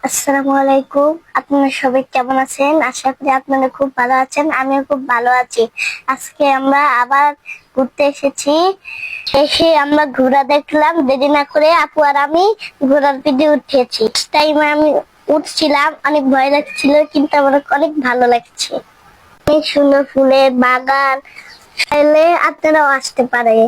আসসালামু আলাইকুম। আপনারা সবাই কেমন আছেন? আশা করি আপনারা খুব ভালো আছেন। আমিও খুব ভালো আছি। আজকে আমরা আবার ঘুরতে এসেছি। এসে আমরা ঘোড়া দেখলাম। দেরি না করে আপু আর আমি ঘোড়ার পিঠে উঠেছি। টাইমে আমি উঠছিলাম, অনেক ভয় লাগছিল, কিন্তু আমার অনেক ভালো লাগছে। অনেক সুন্দর ফুলের বাগান, চাইলে আপনারাও আসতে পারেন।